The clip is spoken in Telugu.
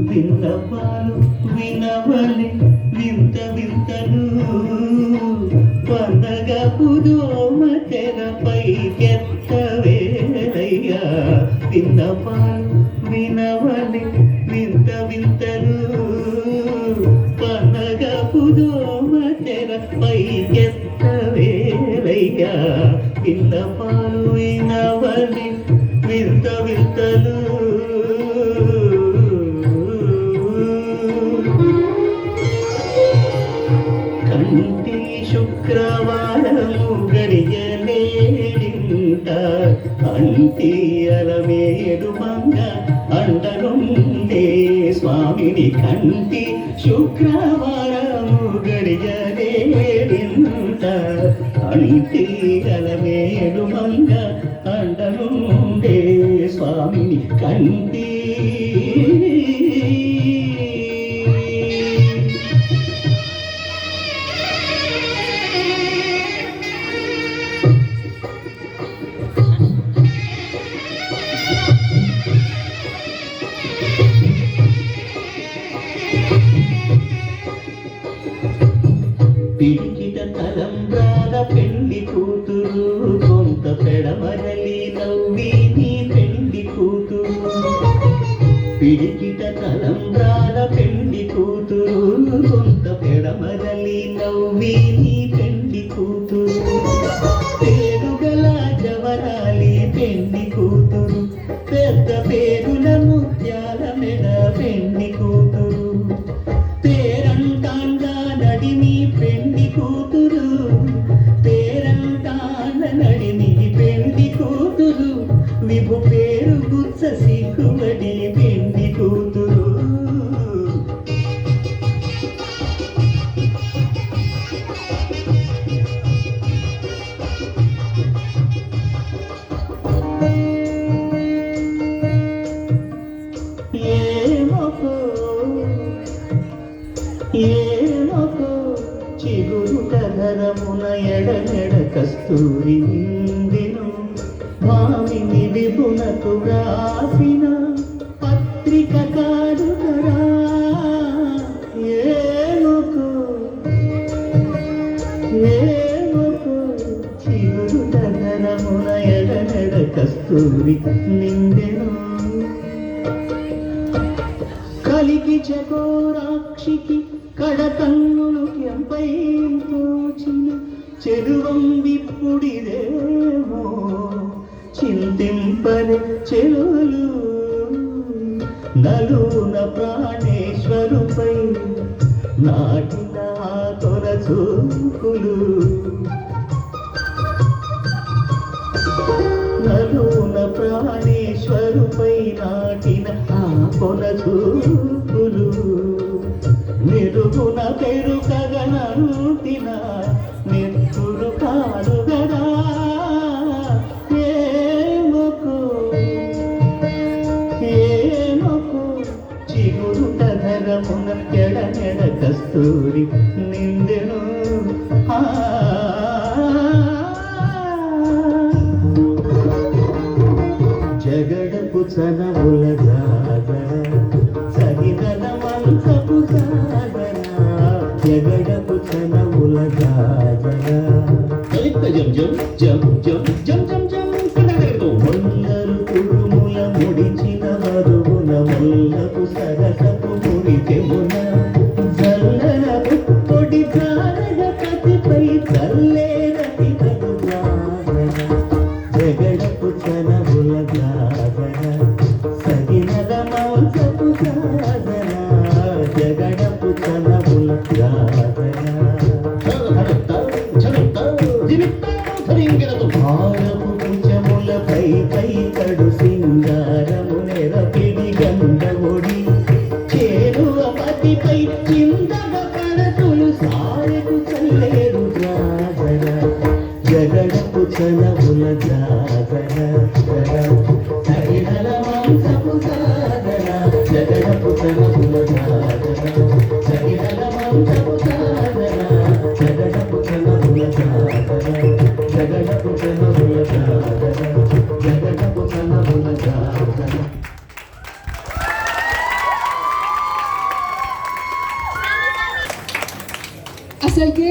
విన్నపాలు వినవలే వింత వింతలు పండగపు దోమ తెరపై కెత్తవేలయ్యా. విన్నపాలు వినవలే వింత వింతలు పండగపు దోమ తెరపై కెత్తవేలయ్యా. విన్నపాలు వినవలే వింత వింతలు కంటి శుక్రవారము గడియలేడింట అంటి అలమేడు మంగ అండనుండే స్వామిని. కంటి శుక్రవారము గడియలేడింట అంటి అలమేడు మంగ అండనుండే స్వామిని. కంటి పిడికిట తలంబ్రాల పెళ్లి కూతురు కొంత పెడమరలి నవ్వి నీ పెళ్లి కూతురు. పిడికిట తలంబ్రాల పెళ్లి కూతురు కొంత పెడమరలి నవ్వి నీ పెళ్లి కూతురు. పేరుగల జవరాలి పెళ్లి కూతురు పెద్ద పేరుల ముత్యాల మెడ పెళ్లి కూతురు. పేరంటాండా నడిమి పెళ్లి కూతురు పేరంటాండ నడిమి పెళ్లి కూతురు. విభు పేరు గుచ్చ సిగ్గుబడి పెళ్లి కూతురు. ఏమకో చిగురుట ధరమున ఎడనెడ కస్తూరి నిందెను భామిని విభునకు రాసిన పత్రిక కారుగరా. ఏమకో చిగురుట ధరమున ఎడనెడ కస్తూరి నిందెను. కలికి చకోరాక్షికి కడకన్నులు కెంపై తోచిన చెరువం విప్పుడిదేమో చింతింపని చెలులు. నలున ప్రాణేశ్వరుపై నాటిన తొర చూపులు. నలున ప్రాణేశ్వరుపై నాటిన కొన చూపులు. మెరుగున పెరుకగనంటిన నెత్తురు కాడుగదా. ఏమకు చిగురుట ధరమున ఎడనెడ కస్తూరి నిందెను. జగడపు చనవుల జాగర సగిదల మంచపు సాగర. జగడపు చనవుల జాగర జం జం జం జం జం జం జం. మొల్లరు కుడుముల ముడిచిన వరువున ముల్లపు సరసపు మురికెమున జల్లన పొడి జారగ ప్రతిపై చల్లేరటి తగువాగన. జగడపు చనవుల జాగర సగినల మంచపు సాగర. జగడపు చనవుల జాగర భారపు భుజములపై పై కడు సింగారము నెరపిడి గండముడి చేరువ పతి అసలుకే